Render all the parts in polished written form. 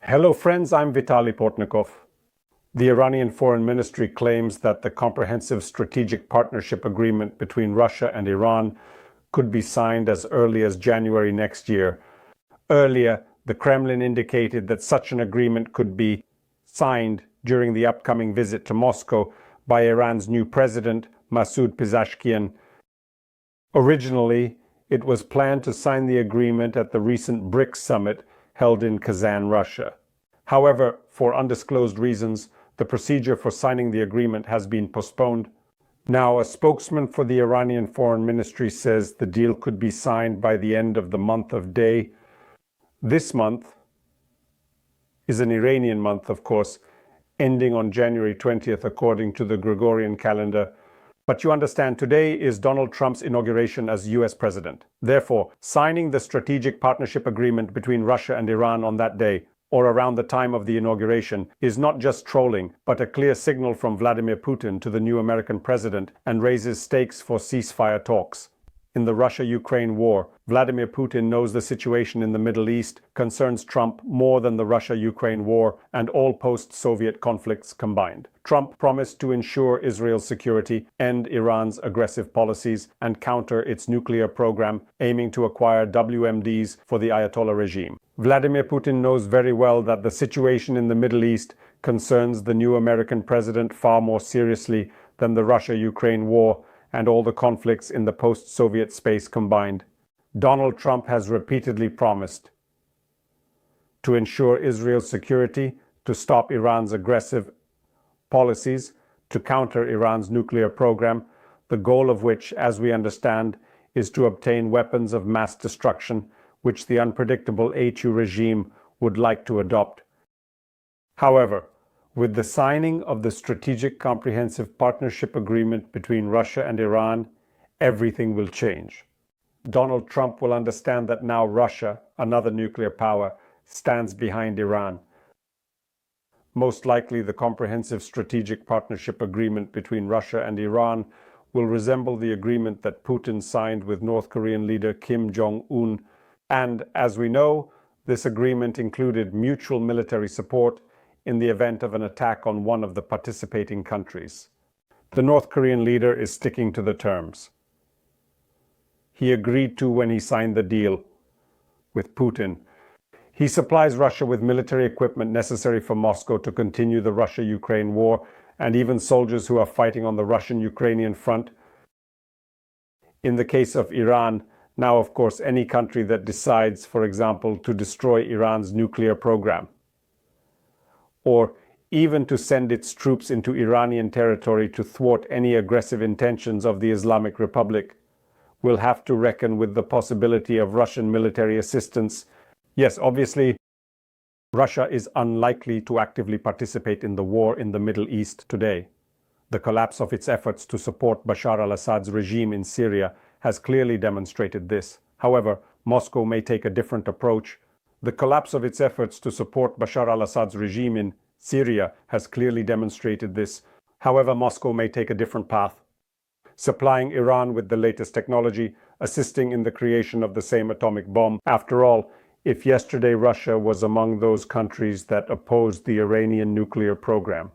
Hello friends, I'm Vitaly Portnikov. The Iranian Foreign Ministry claims that the Comprehensive Strategic Partnership Agreement between Russia and Iran could be signed as early as January next year. Earlier, the Kremlin indicated that such an agreement could be signed during the upcoming visit to Moscow by Iran's new president, Masoud Pezeshkian. Originally, it was planned to sign the agreement at the recent BRICS summit held in Kazan, Russia. However, for undisclosed reasons, the procedure for signing the agreement has been postponed. Now, a spokesman for the Iranian Foreign Ministry says the deal could be signed by the end of the month of Day. This month is an Iranian month, of course, ending on January 20th according to the Gregorian calendar. But you understand, today is Donald Trump's inauguration as US president. Therefore, signing the strategic partnership agreement between Russia and Iran on that day, or around the time of the inauguration, is not just trolling, but a clear signal from Vladimir Putin to the new American president and raises stakes for ceasefire talks. In the Russia-Ukraine war, Vladimir Putin knows the situation in the Middle East concerns Trump more than the Russia-Ukraine war and all post-Soviet conflicts combined. Trump promised to ensure Israel's security, end Iran's aggressive policies, and counter its nuclear program, aiming to acquire WMDs for the Ayatollah regime. Vladimir Putin knows very well that the situation in the Middle East concerns the new American president far more seriously than the Russia-Ukraine war and all the conflicts in the post-Soviet space combined. Donald Trump has repeatedly promised to ensure Israel's security, to stop Iran's aggressive policies, to counter Iran's nuclear program, the goal of which, as we understand, is to obtain weapons of mass destruction, which the unpredictable HU regime would like to adopt. However, with the signing of the Strategic Comprehensive Partnership Agreement between Russia and Iran, everything will change. Donald Trump will understand that now Russia, another nuclear power, stands behind Iran. Most likely, the Comprehensive Strategic Partnership Agreement between Russia and Iran will resemble the agreement that Putin signed with North Korean leader Kim Jong-un. And, as we know, this agreement included mutual military support in the event of an attack on one of the participating countries. The North Korean leader is sticking to the terms he agreed to when he signed the deal with Putin. He supplies Russia with military equipment necessary for Moscow to continue the Russia-Ukraine war, and even soldiers who are fighting on the Russian-Ukrainian front. In the case of Iran, now of course any country that decides, for example, to destroy Iran's nuclear program, or even to send its troops into Iranian territory to thwart any aggressive intentions of the Islamic Republic, will have to reckon with the possibility of Russian military assistance. Yes, obviously, Russia is unlikely to actively participate in the war in the Middle East today. The collapse of its efforts to support Bashar al-Assad's regime in Syria has clearly demonstrated this. However, Moscow may take a different approach. The collapse of its efforts to support Bashar al-Assad's regime in Syria has clearly demonstrated this. However, Moscow may take a different path, supplying Iran with the latest technology, assisting in the creation of the same atomic bomb. After all, if yesterday Russia was among those countries that opposed the Iranian nuclear program,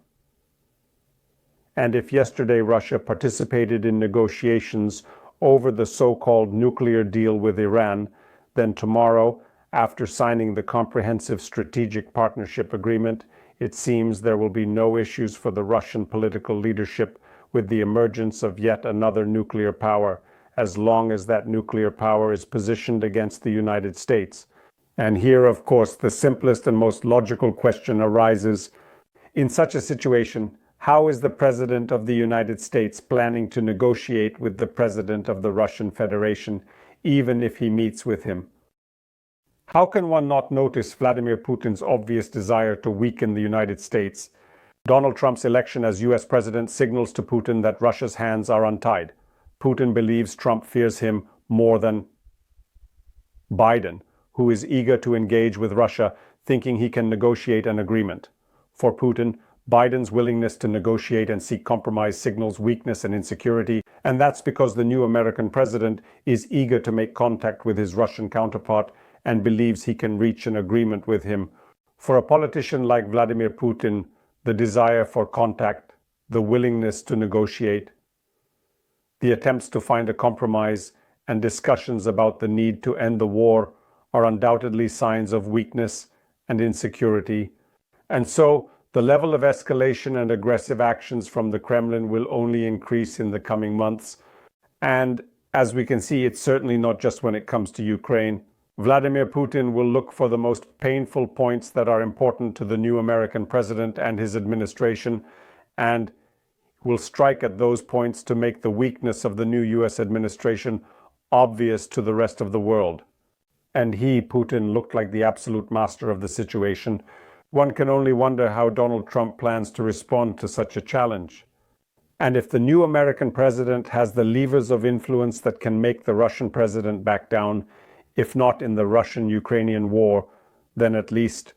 and if yesterday Russia participated in negotiations over the so-called nuclear deal with Iran, then tomorrow, after signing the Comprehensive Strategic Partnership Agreement, it seems there will be no issues for the Russian political leadership with the emergence of yet another nuclear power, as long as that nuclear power is positioned against the United States. And here, of course, the simplest and most logical question arises. In such a situation, how is the President of the United States planning to negotiate with the President of the Russian Federation, even if he meets with him? How can one not notice Vladimir Putin's obvious desire to weaken the United States? Donald Trump's election as US President signals to Putin that Russia's hands are untied. Putin believes Trump fears him more than Biden, who is eager to engage with Russia, thinking he can negotiate an agreement. For Putin, Biden's willingness to negotiate and seek compromise signals weakness and insecurity, and that's because the new American president is eager to make contact with his Russian counterpart and believes he can reach an agreement with him For a politician like Vladimir Putin, the desire for contact, the willingness to negotiate, the attempts to find a compromise, and discussions about the need to end the war are undoubtedly signs of weakness and insecurity. And so, the level of escalation and aggressive actions from the Kremlin will only increase in the coming months. And as we can see, it's certainly not just when it comes to Ukraine. Vladimir Putin will look for the most painful points that are important to the new American president and his administration, and will strike at those points to make the weakness of the new US administration obvious to the rest of the world. And he, Putin, looked like the absolute master of the situation. One can only wonder how Donald Trump plans to respond to such a challenge. And if the new American president has the levers of influence that can make the Russian president back down, if not in the Russian-Ukrainian war, then at least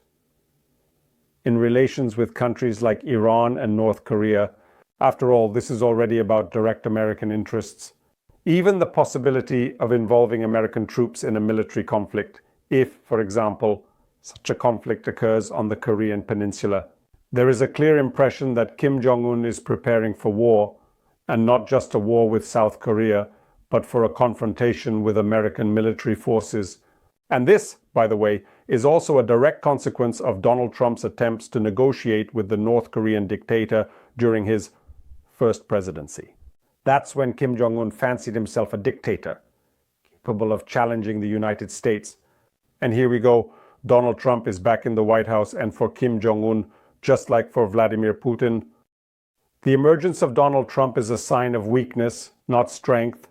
in relations with countries like Iran and North Korea. After all, this is already about direct American interests. Even the possibility of involving American troops in a military conflict, if, for example, such a conflict occurs on the Korean peninsula. There is a clear impression that Kim Jong-un is preparing for war, and not just a war with South Korea, but for a confrontation with American military forces. And this, by the way, is also a direct consequence of Donald Trump's attempts to negotiate with the North Korean dictator during his first presidency. That's when Kim Jong-un fancied himself a dictator, capable of challenging the United States. And here we go, Donald Trump is back in the White House, and for Kim Jong-un, just like for Vladimir Putin, the emergence of Donald Trump is a sign of weakness, not strength,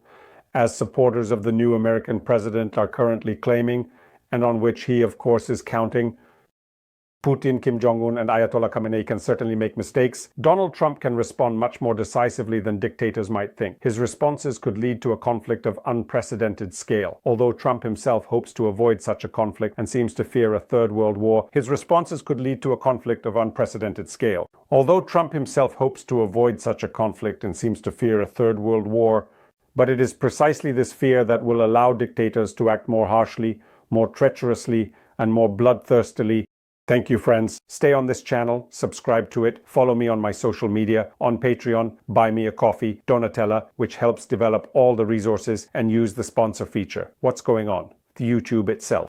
as supporters of the new American president are currently claiming, and on which he, of course, is counting. Putin, Kim Jong-un, and Ayatollah Khamenei can certainly make mistakes. Donald Trump can respond much more decisively than dictators might think. His responses could lead to a conflict of unprecedented scale. Although Trump himself hopes to avoid such a conflict and seems to fear a third world war, his responses could lead to a conflict of unprecedented scale. Although Trump himself hopes to avoid such a conflict and seems to fear a third world war, but it is precisely this fear that will allow dictators to act more harshly, more treacherously, and more bloodthirstily. Thank you, friends. Stay on this channel, subscribe to it, follow me on my social media, on Patreon, buy me a coffee, Donatella, which helps develop all the resources, and use the sponsor feature. What's going on? The YouTube itself.